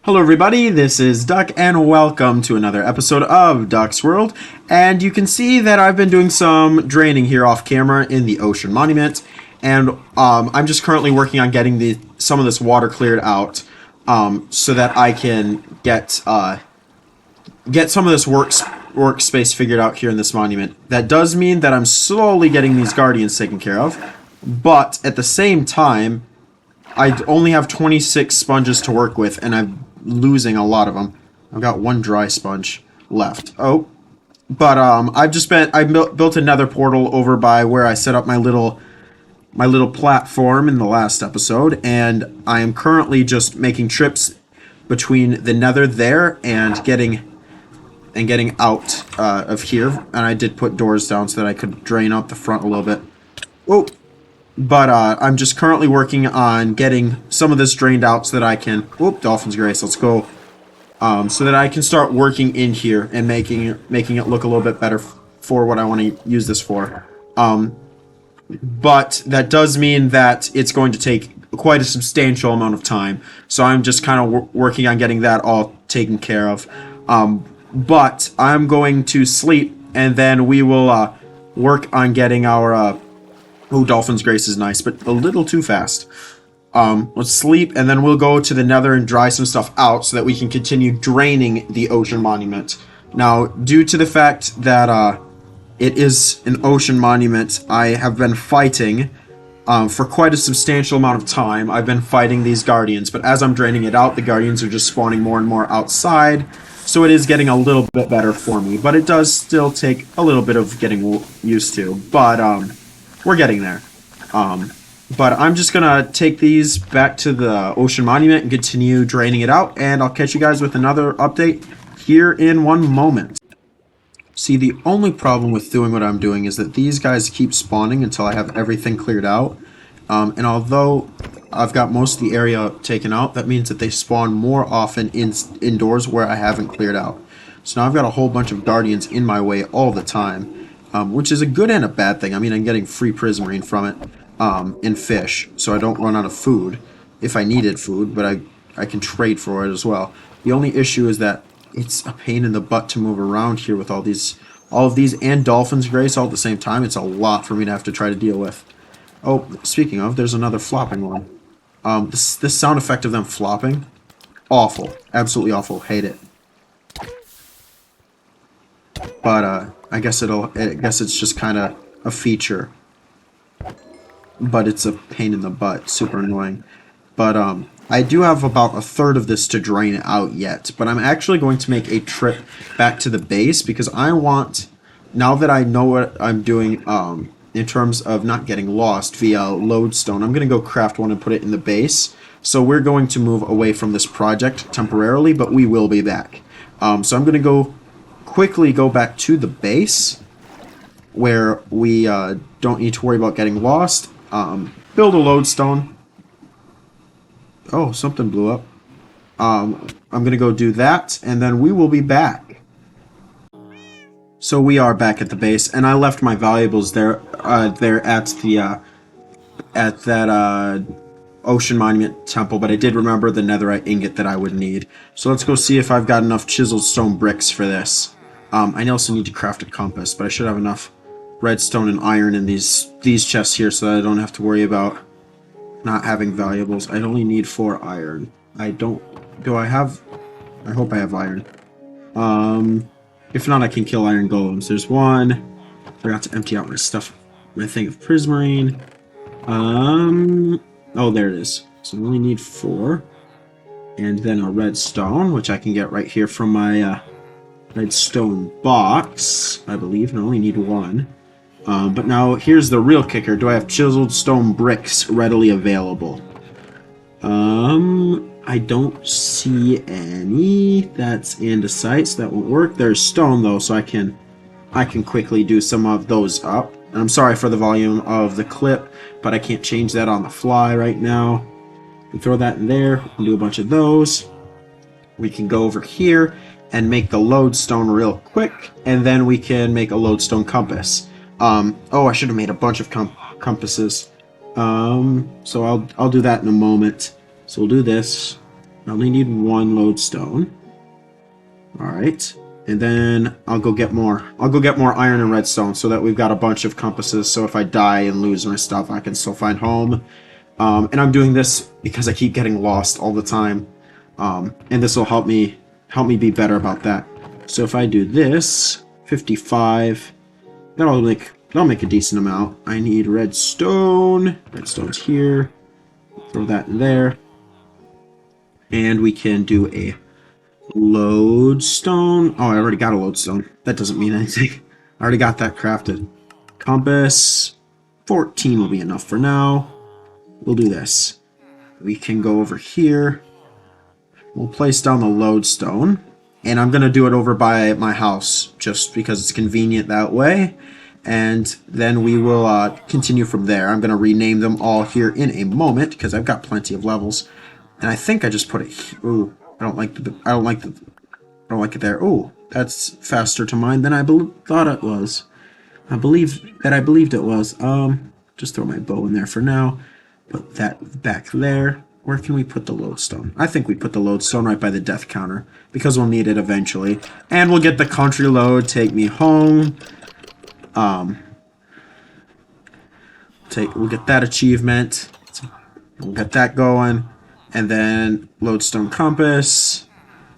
Hello everybody, this is Duck and welcome to another episode of Duck's World. And you can see that I've been doing some draining here off camera in the Ocean Monument. And I'm just currently working on getting some of this water cleared out so that I can get some of this workspace figured out here in this monument. That does mean that I'm slowly getting these guardians taken care of, but at the same time, I only have 26 sponges to work with, and I'm losing a lot of them. I've got one dry sponge left. Oh, but I built another portal over by where I set up my little platform in the last episode, and I am currently just making trips between the Nether there and getting out of here. And I did put doors down so that I could drain out the front a little bit. Whoa. But I'm just currently working on getting some of this drained out so that I can... Whoop, Dolphin's Grace, let's go. So that I can start working in here and making it look a little bit better for what I want to use this for. But that does mean that it's going to take quite a substantial amount of time. So I'm just kind of working on getting that all taken care of. But I'm going to sleep, and then we will work on getting our... Oh, Dolphin's Grace is nice, but a little too fast. Let's sleep, and then we'll go to the Nether and dry some stuff out so that we can continue draining the Ocean Monument. Now, due to the fact that it is an Ocean Monument, I have been fighting for quite a substantial amount of time. I've been fighting these Guardians, but as I'm draining it out, the Guardians are just spawning more and more outside, so it is getting a little bit better for me. But it does still take a little bit of getting used to, but we're getting there. But I'm just gonna take these back to the Ocean Monument and continue draining it out, and I'll catch you guys with another update here in one moment. See, the only problem with doing what I'm doing is that these guys keep spawning until I have everything cleared out. And although I've got most of the area taken out, that means that they spawn more often indoors where I haven't cleared out. So now I've got a whole bunch of Guardians in my way all the time. Which is a good and a bad thing. I mean, I'm getting free prismarine from it, and fish, so I don't run out of food if I needed food, but I can trade for it as well. The only issue is that it's a pain in the butt to move around here with all of these and Dolphin's Grace all at the same time. It's a lot for me to have to try to deal with. Oh, speaking of, there's another flopping one. This sound effect of them flopping, awful, absolutely awful, hate it. But I guess it's just kind of a feature. But it's a pain in the butt, super annoying. But I do have about a third of this to drain out yet. But I'm actually going to make a trip back to the base because I want, now that I know what I'm doing in terms of not getting lost via lodestone, I'm going to go craft one and put it in the base. So we're going to move away from this project temporarily, but we will be back. So I'm going to quickly go back to the base where we don't need to worry about getting lost. Build a lodestone. Oh, something blew up. I'm gonna go do that, and then we will be back. So we are back at the base, and I left my valuables there at that Ocean Monument temple, but I did remember the netherite ingot that I would need. So let's go see if I've got enough chiseled stone bricks for this. I also need to craft a compass, but I should have enough redstone and iron in these chests here so that I don't have to worry about not having valuables. I only need 4 iron. I hope I have iron. If not, I can kill iron golems. There's one. Forgot to empty out my stuff, my thing of prismarine. Oh, there it is. So I only need 4. And then a redstone, which I can get right here from my redstone box, I believe, and I only need 1. But now here's the real kicker. Do I have chiseled stone bricks readily available? I don't see any. That's andesite, so that won't work. There's stone though, so I can quickly do some of those up. And I'm sorry for the volume of the clip, but I can't change that on the fly right now. We throw that in there. We can do a bunch of those. We can go over here and make the lodestone real quick, and then we can make a lodestone compass. Oh, I should have made a bunch of compasses. So I'll do that in a moment. So we'll do this. I only need one lodestone. Alright. And then I'll go get more. I'll go get more iron and redstone so that we've got a bunch of compasses. So if I die and lose my stuff, I can still find home. And I'm doing this because I keep getting lost all the time. And this will help me be better about that. So if I do this, 55, that'll make a decent amount. I need redstone. Redstone's here. Throw that in there. And we can do a lodestone. Oh, I already got a lodestone. That doesn't mean anything. I already got that crafted. Compass. 14 will be enough for now. We'll do this. We can go over here. We'll place down the lodestone. And I'm going to do it over by my house, just because it's convenient that way. And then we will continue from there. I'm going to rename them all here in a moment, because I've got plenty of levels. And I think I just put it. Ooh, I don't like it there. Oh, that's faster to mine than I thought it was. I believed it was. Just throw my bow in there for now. Put that back there. Where can we put the lodestone? I think we put the lodestone right by the death counter, because we'll need it eventually. And we'll get the country lode. Take me home. We'll get that achievement. We'll get that going. And then lodestone compass.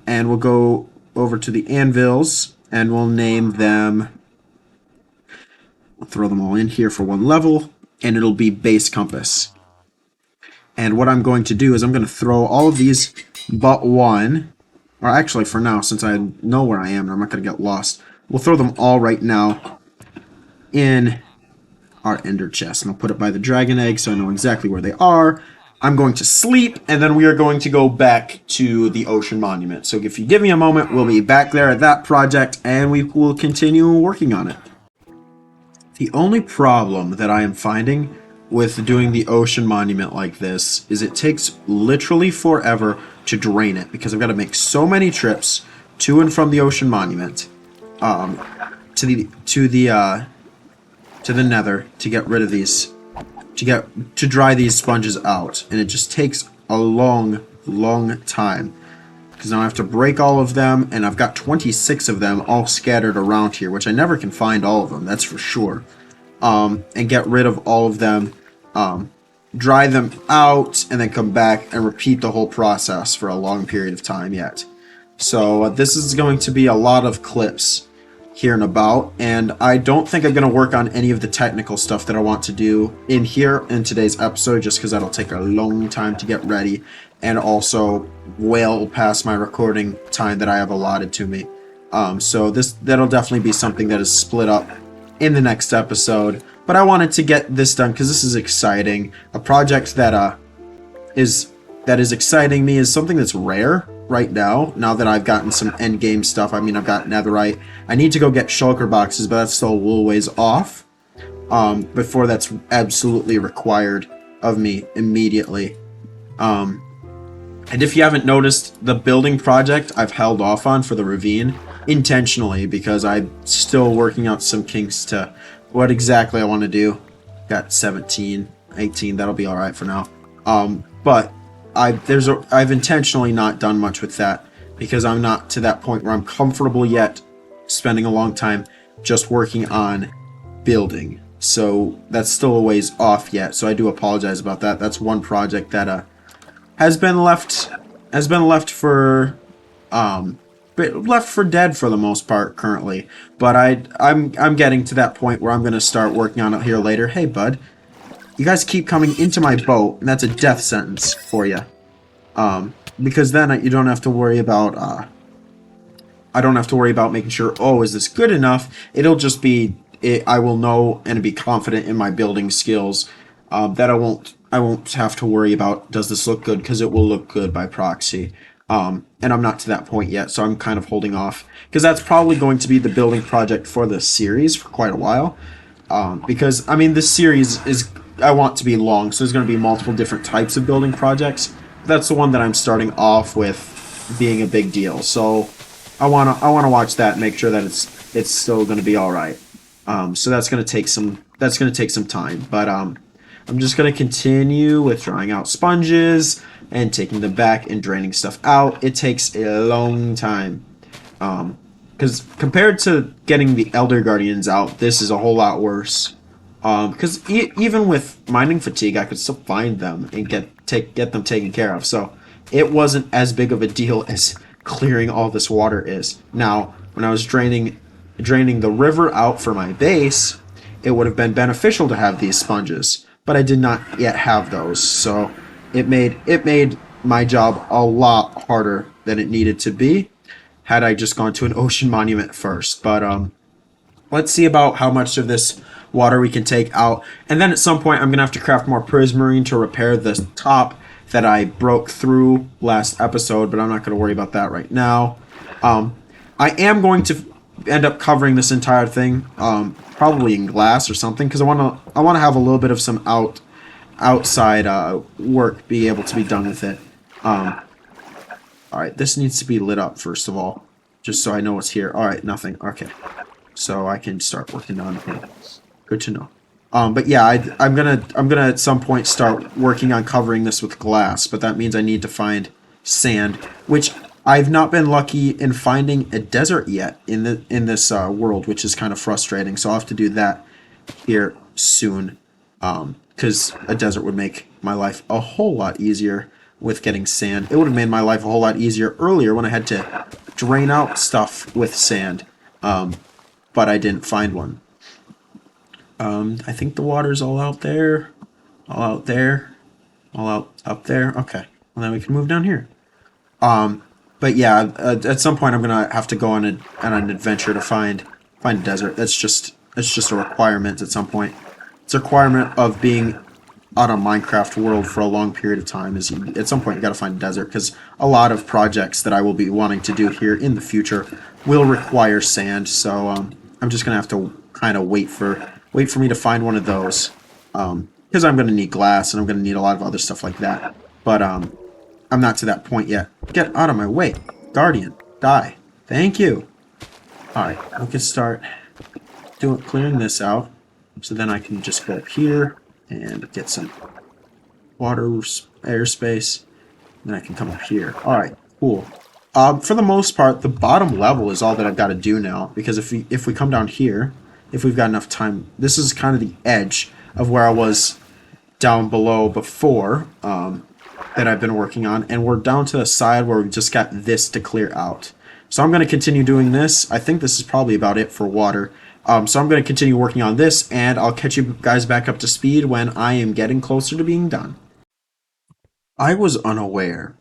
And we'll go over to the anvils. And we'll name them. We'll throw them all in here for one level. And it'll be base compass. And what I'm going to do is I'm going to throw all of these but one. Or actually for now, since I know where I am and I'm not going to get lost. We'll throw them all right now in our ender chest. And I'll put it by the dragon egg so I know exactly where they are. I'm going to sleep, and then we are going to go back to the ocean monument. So if you give me a moment, we'll be back there at that project, and we will continue working on it. The only problem that I am finding with doing the ocean monument like this is it takes literally forever to drain it, because I've got to make so many trips to and from the ocean monument to the nether to get rid of these, to dry these sponges out, and it just takes a long time, because now I have to break all of them, and I've got 26 of them all scattered around here, which I never can find all of them, that's for sure. And get rid of all of them, dry them out, and then come back and repeat the whole process for a long period of time yet. So this is going to be a lot of clips here and about, and I don't think I'm going to work on any of the technical stuff that I want to do in here in today's episode, just because that'll take a long time to get ready, and also well past my recording time that I have allotted to me. So that'll definitely be something that is split up in the next episode, but I wanted to get this done because this is exciting. A project that is exciting me is something that's rare right now that I've gotten some end game stuff. I mean, I've got netherite. I need to go get shulker boxes, but that's still a little ways off before that's absolutely required of me immediately. And if you haven't noticed, the building project I've held off on for the ravine intentionally, because I'm still working out some kinks to what exactly I want to do. Got 17, 18, that'll be alright for now. But I've intentionally not done much with that, because I'm not to that point where I'm comfortable yet spending a long time just working on building. So that's still a ways off yet, so I do apologize about that. That's one project that has been left for dead for the most part currently. But I'm getting to that point where I'm gonna start working on it here later. Hey bud, you guys keep coming into my boat, and that's a death sentence for you. Because then you don't have to worry about I don't have to worry about making sure, oh, is this good enough? It'll just be I will know and be confident in my building skills, that I won't have to worry about, does this look good, because it will look good by proxy. And I'm not to that point yet, so I'm kind of holding off, because that's probably going to be the building project for this series for quite a while. Because, I mean, this series I want to be long, so there's going to be multiple different types of building projects. That's the one that I'm starting off with being a big deal, so I wanna watch that and make sure that it's still going to be all right. So that's going to take some time, but I'm just going to continue with drawing out sponges and taking them back and draining stuff out. It takes a long time. Because compared to getting the Elder Guardians out, this is a whole lot worse. Because even with mining fatigue, I could still find them and get them taken care of. So it wasn't as big of a deal as clearing all this water is. Now, when I was draining the river out for my base, it would have been beneficial to have these sponges, but I did not yet have those. So it made my job a lot harder than it needed to be had I just gone to an ocean monument first. But let's see about how much of this water we can take out. And then at some point, I'm going to have to craft more prismarine to repair the top that I broke through last episode, but I'm not going to worry about that right now. I am going to end up covering this entire thing, probably in glass or something, because I want to have a little bit of some outside work be able to be done with it. All right, this needs to be lit up first of all, just so I know what's here. All right, nothing. Okay, so I can start working on it. Good to know. But yeah, I'm gonna at some point start working on covering this with glass, but that means I need to find sand, which I've not been lucky in finding a desert yet in this world, which is kind of frustrating. So I'll have to do that here soon, because a desert would make my life a whole lot easier with getting sand. It would have made my life a whole lot easier earlier when I had to drain out stuff with sand, but I didn't find one. I think the water's all out there, all out there, all out up there. Okay, well then we can move down here. But yeah, at some point I'm gonna have to go on an adventure to find a desert. That's just a requirement at some point. It's a requirement of being on a Minecraft world for a long period of time. Is at some point you gotta find a desert, because a lot of projects that I will be wanting to do here in the future will require sand. So I'm just gonna have to kind of wait for me to find one of those, because I'm gonna need glass and I'm gonna need a lot of other stuff like that. But I'm not to that point yet. Get out of my way, Guardian. Die. Thank you. Alright, we can start clearing this out. So then I can just go up here and get some water, airspace. Then I can come up here. Alright, cool. For the most part, the bottom level is all that I've got to do now. Because if we come down here, if we've got enough time, this is kind of the edge of where I was down below before, that I've been working on, and we're down to the side where we just got this to clear out. So I'm going to continue doing this. I think this is probably about it for water. So I'm going to continue working on this, and I'll catch you guys back up to speed when I am getting closer to being done. I was unaware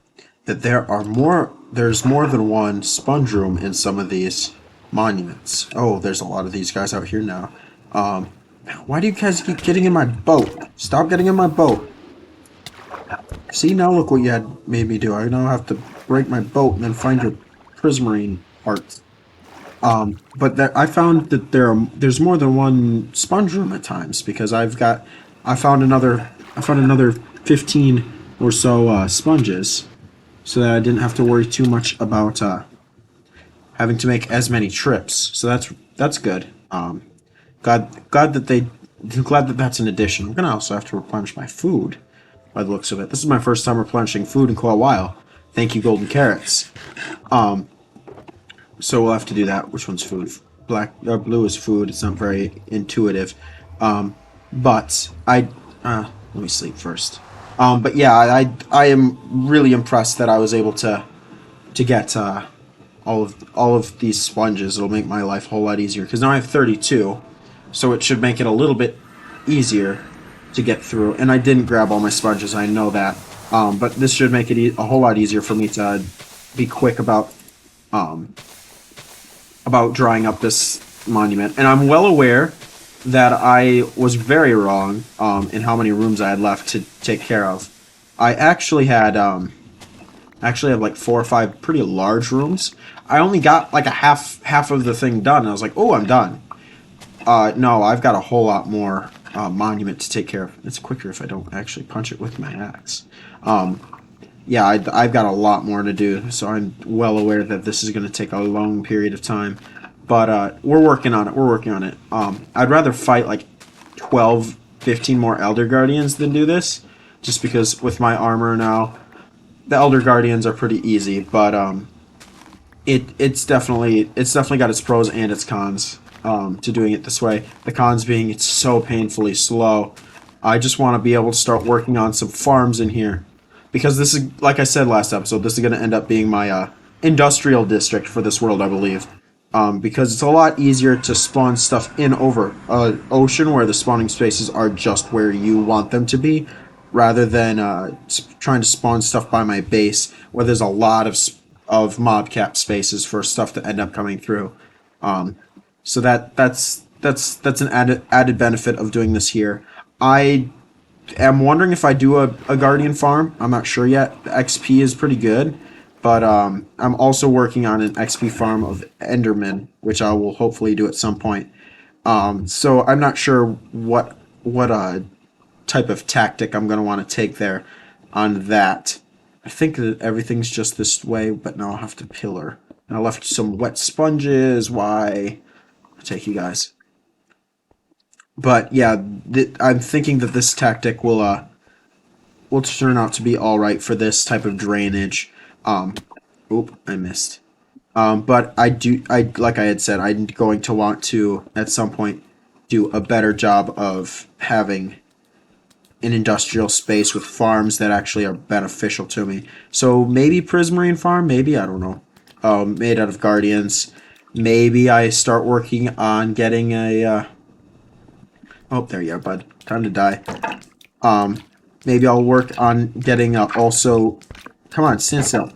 that there's more than one sponge room in some of these monuments. Oh, there's a lot of these guys out here now. Why do you guys keep getting in my boat? Stop getting in my boat. See, now look what you had made me do. I now have to break my boat and then find your prismarine parts. But I found that there's more than one sponge room at times, because I found another 15 or so sponges, so that I didn't have to worry too much about having to make as many trips. So that's good. Glad that that's an addition. I'm gonna also have to replenish my food, by the looks of it. This is my first time replenishing food in quite a while. Thank you, golden carrots. So we'll have to do that. Which one's food? Blue is food. It's not very intuitive. But let me sleep first. But yeah, I am really impressed that I was able to get all of these sponges. It'll make my life a whole lot easier, because now I have 32, so it should make it a little bit easier to get through. And I didn't grab all my sponges, I know that, but this should make it a whole lot easier for me to be quick about drawing up this monument. And I'm well aware that I was very wrong in how many rooms I had left to take care of. I actually had like 4 or 5 pretty large rooms. I only got like a half of the thing done. I was like, oh, I'm done. No, I've got a whole lot more monument to take care of. It's quicker if I don't actually punch it with my axe. Yeah, I've got a lot more to do, so I'm well aware that this is going to take a long period of time. But we're working on it. I'd rather fight like 12 15 more Elder Guardians than do this, just because with my armor now, the Elder Guardians are pretty easy, but it's definitely got its pros and its cons to doing it this way. The cons being it's so painfully slow. I just want to be able to start working on some farms in here, because this is, like I said last episode, this is going to end up being my industrial district for this world, I believe. Because it's a lot easier to spawn stuff in over ocean, where the spawning spaces are just where you want them to be, rather than trying to spawn stuff by my base, where there's a lot of mob cap spaces for stuff to end up coming through. So that's an added benefit of doing this here. I am wondering if I do a guardian farm. I'm not sure yet. The XP is pretty good. But I'm also working on an XP farm of Enderman, which I will hopefully do at some point. So I'm not sure what type of tactic I'm going to want to take there on that. I think that everything's just this way, but now I'll have to pillar. And I left some wet sponges. Why? I'll take you guys. But yeah, I'm thinking that this tactic will turn out to be all right for this type of drainage. Oop, I missed. But like I had said, I'm going to want to, at some point, do a better job of having an industrial space with farms that actually are beneficial to me. So maybe Prismarine Farm, maybe, I don't know. Made out of Guardians. Maybe I start working on getting a, oh, there you are, bud. Time to die. Maybe I'll work on getting also, come on, stand still.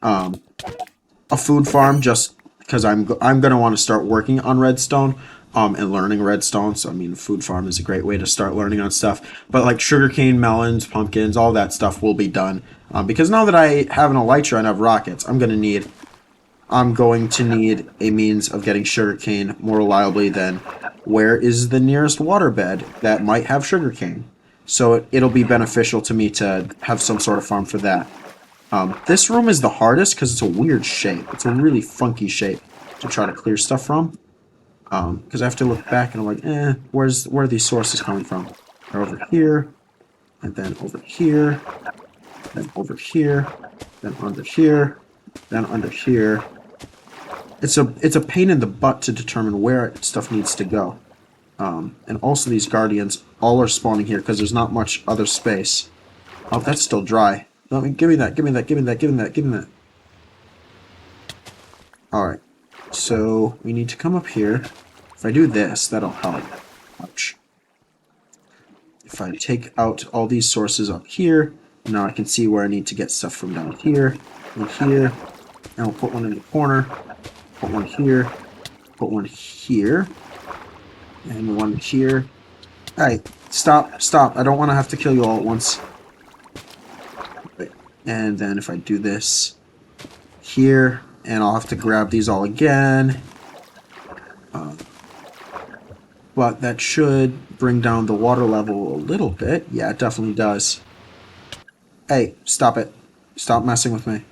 A food farm, just because I'm gonna want to start working on redstone and learning redstone. So I mean, food farm is a great way to start learning on stuff. But like sugarcane, melons, pumpkins, all that stuff will be done because now that I have an elytra and have rockets, I'm going to need a means of getting sugarcane more reliably than where is the nearest waterbed that might have sugarcane. So it'll be beneficial to me to have some sort of farm for that. This room is the hardest because it's a weird shape. It's a really funky shape to try to clear stuff from. Because I have to look back and I'm like, where are these sources coming from? They're over here, and then over here, then over here, then under here, then under here. It's a pain in the butt to determine where stuff needs to go. And also these guardians all are spawning here because there's not much other space. Oh, that's still dry. Give me that, give me that, give me that, give me that, give me that. Alright. So, we need to come up here. If I do this, that'll help. Ouch. If I take out all these sources up here, now I can see where I need to get stuff from down here, and here. And we'll put one in the corner. Put one here. Put one here. And one here. Alright, stop, stop. I don't want to have to kill you all at once. And then if I do this here, and I'll have to grab these all again. But that should bring down the water level a little bit. Yeah, it definitely does. Hey, stop it. Stop messing with me.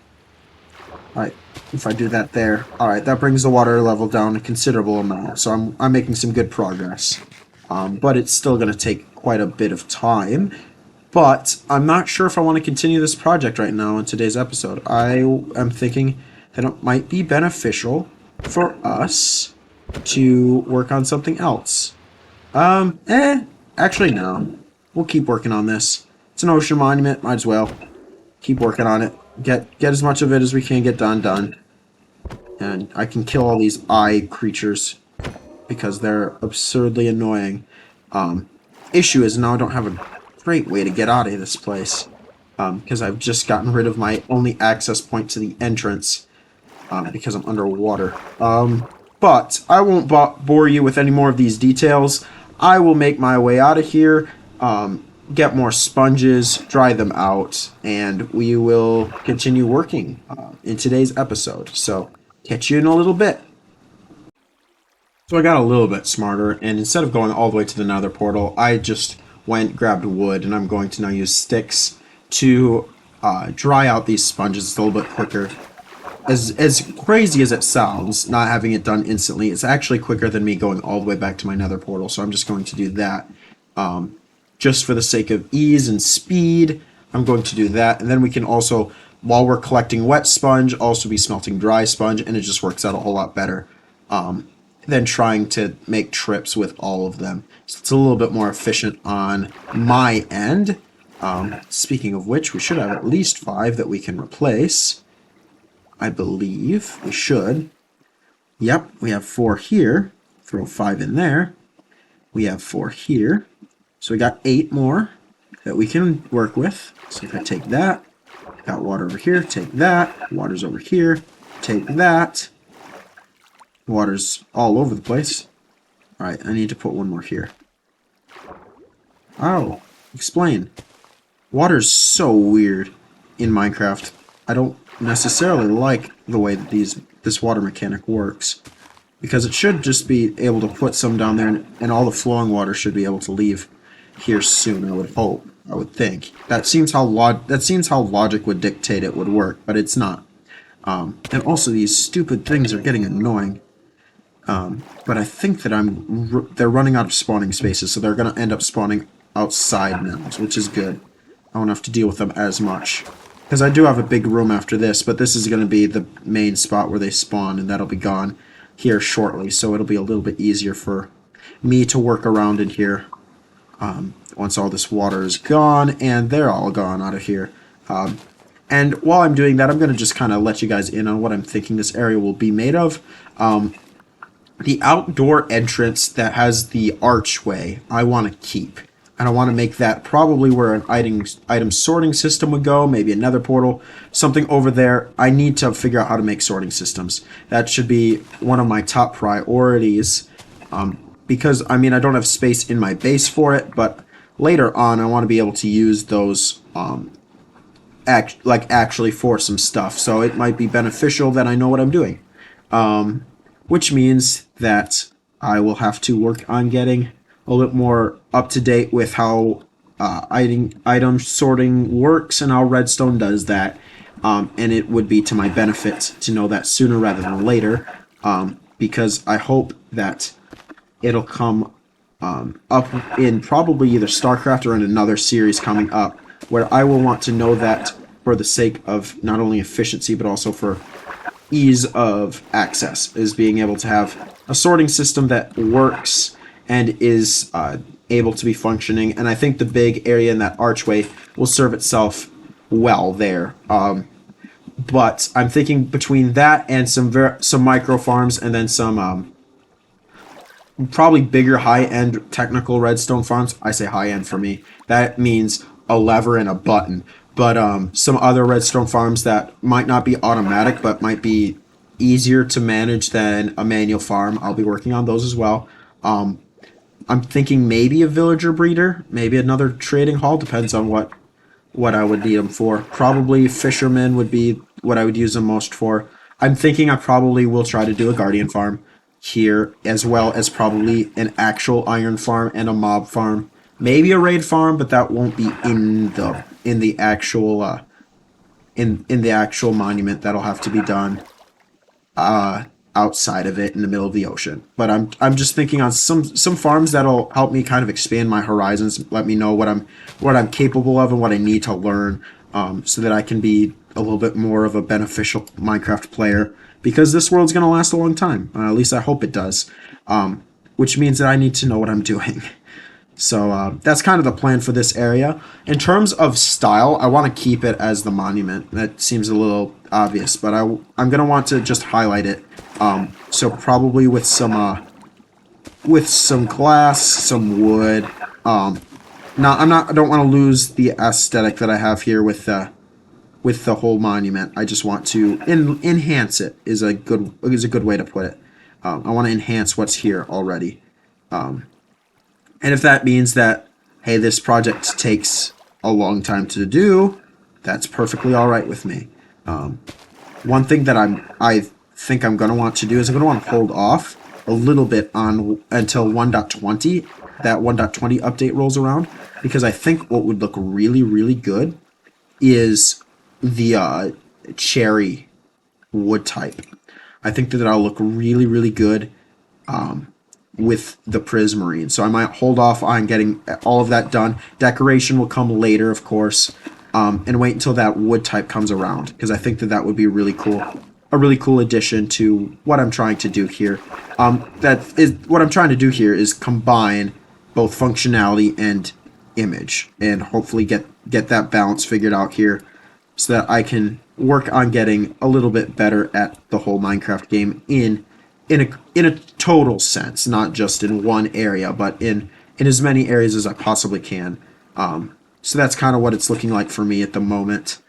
Alright, if I do that there. Alright, that brings the water level down a considerable amount. So I'm making some good progress. But it's still going to take quite a bit of time. But I'm not sure if I want to continue this project right now in today's episode. I am thinking that it might be beneficial for us to work on something else. Actually no. We'll keep working on this. It's an ocean monument, might as well. Keep working on it. Get as much of it as we can get done. And I can kill all these eye creatures because they're absurdly annoying. Issue is now I don't have a great way to get out of this place because I've just gotten rid of my only access point to the entrance because I'm underwater. But I won't bore you with any more of these details. I will make my way out of here, get more sponges, dry them out, and we will continue working in today's episode. So catch you in a little bit. So I got a little bit smarter, and instead of going all the way to the nether portal, I just grabbed wood, and I'm going to now use sticks to dry out these sponges. It's a little bit quicker. As crazy as it sounds, not having it done instantly, it's actually quicker than me going all the way back to my nether portal, so I'm just going to do that. just for the sake of ease and speed, I'm going to do that. And then we can also, while we're collecting wet sponge, also be smelting dry sponge, and it just works out a whole lot better than trying to make trips with all of them. So it's a little bit more efficient on my end. Speaking of which, we should have at least 5 that we can replace. I believe we should. Yep, we have 4 here. Throw 5 in there. We have 4 here. So we got 8 more that we can work with. So if I take that, got water over here, take that, water's over here, take that. Water's all over the place. Alright, I need to put one more here. Oh, explain. Water's so weird in Minecraft. I don't necessarily like the way that this water mechanic works, because it should just be able to put some down there, and all the flowing water should be able to leave here soon. I would hope. I would think that seems how logic would dictate it would work, but it's not. And also these stupid things are getting annoying. But I think that they're running out of spawning spaces, so they're going to end up spawning outside now, which is good. I won't have to deal with them as much. Because I do have a big room after this, but this is going to be the main spot where they spawn, and that'll be gone here shortly, so it'll be a little bit easier for me to work around in here once all this water is gone, and they're all gone out of here. And while I'm doing that, I'm going to just kind of let you guys in on what I'm thinking this area will be made of. The outdoor entrance that has the archway, I want to keep. And I want to make that probably where an item sorting system would go, maybe another portal, something over there. I need to figure out how to make sorting systems. That should be one of my top priorities, because, I mean, I don't have space in my base for it, but later on I want to be able to use those, actually for some stuff. So it might be beneficial that I know what I'm doing, which means that I will have to work on getting a little bit more up to date with how item sorting works and how Redstone does that, and it would be to my benefit to know that sooner rather than later, because I hope that it'll come up in probably either StarCraft or in another series coming up, where I will want to know that for the sake of not only efficiency but also for ease of access, is being able to have a sorting system that works and is able to be functioning. And I think the big area in that archway will serve itself well there. But I'm thinking between that and some micro farms, and then some probably bigger high-end technical redstone farms. I say high-end for me. That means a lever and a button. But some other redstone farms that might not be automatic but might be easier to manage than a manual farm, I'll be working on those as well. I'm thinking maybe a villager breeder, maybe another trading hall, depends on what I would need them for. Probably fishermen would be what I would use them most for. I'm thinking I probably will try to do a guardian farm here, as well as probably an actual iron farm and a mob farm. Maybe a raid farm, but that won't be in the actual in the actual monument. That'll have to be done outside of it in the middle of the ocean. But I'm just thinking on some farms that'll help me kind of expand my horizons, let me know what I'm capable of and what I need to learn, so that I can be a little bit more of a beneficial Minecraft player, because this world's going to last a long time. At least I hope it does. Which means that I need to know what I'm doing. So that's kind of the plan for this area. In terms of style, I want to keep it as the monument. That seems a little obvious, but I'm going to want to just highlight it. So probably with some glass, some wood. I don't want to lose the aesthetic that I have here with the whole monument. I just want to enhance it. Is a good way to put it. I want to enhance what's here already. And if that means that, hey, this project takes a long time to do, that's perfectly all right with me. One thing that I think I'm going to want to do is I'm going to want to hold off a little bit on until 1.20, that 1.20 update rolls around, because I think what would look really, really good is the cherry wood type. I think that that'll look really, really good. with the Prismarine. So I might hold off on getting all of that done. Decoration will come later, of course, and wait until that wood type comes around, because I think that that would be really cool. A really cool addition to what I'm trying to do here. What I'm trying to do here is combine both functionality and image, and hopefully get that balance figured out here, so that I can work on getting a little bit better at the whole Minecraft game in a total sense, not just in one area, but in as many areas as I possibly can. So that's kind of what it's looking like for me at the moment.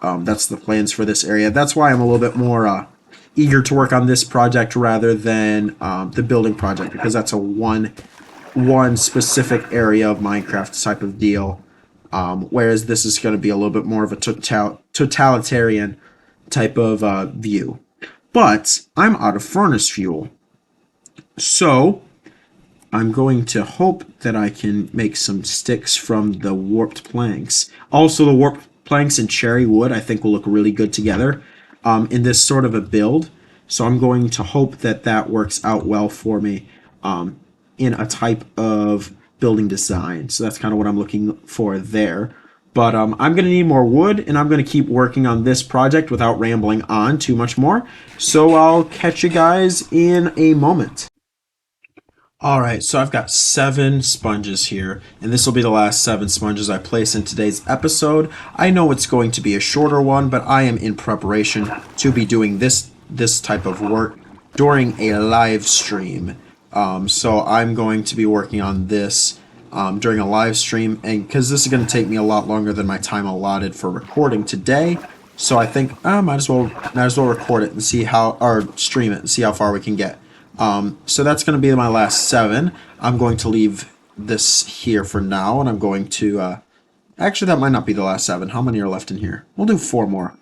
That's the plans for this area. That's why I'm a little bit more eager to work on this project rather than the building project, because that's a one specific area of Minecraft type of deal. Whereas this is going to be a little bit more of a totalitarian type of view. But I'm out of furnace fuel. So I'm going to hope that I can make some sticks from the warped planks. Also, the warped planks and cherry wood I think will look really good together in this sort of a build. So I'm going to hope that that works out well for me in a type of building design. So that's kind of what I'm looking for there. But I'm going to need more wood, and I'm going to keep working on this project without rambling on too much more. So I'll catch you guys in a moment. Alright, so I've got 7 sponges here, and this will be the last 7 sponges I place in today's episode. I know it's going to be a shorter one, but I am in preparation to be doing this type of work during a live stream. So I'm going to be working on this during a live stream, and because this is going to take me a lot longer than my time allotted for recording today, so I think I might as well record it and see how, or stream it and see how far we can get. So that's going to be my last 7. I'm going to leave this here for now, and I'm going to, actually that might not be the last 7. How many are left in here? We'll do 4 more,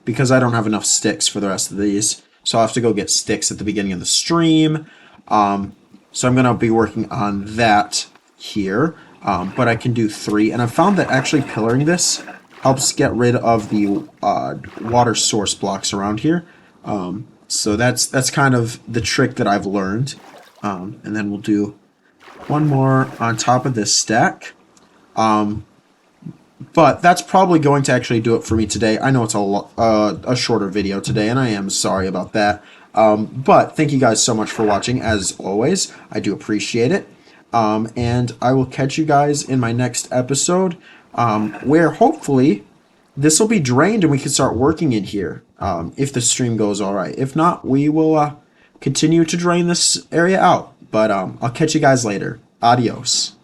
because I don't have enough sticks for the rest of these. So I'll have to go get sticks at the beginning of the stream. So I'm going to be working on that here, but I can do 3. And I've found that actually pillaring this helps get rid of the water source blocks around here. So that's kind of the trick that I've learned. And then we'll do 1 more on top of this stack. But that's probably going to actually do it for me today. I know it's a shorter video today, and I am sorry about that. But thank you guys so much for watching, as always. I do appreciate it. And I will catch you guys in my next episode, where hopefully this will be drained and we can start working in here, if the stream goes all right. If not, we will continue to drain this area out. But I'll catch you guys later. Adios.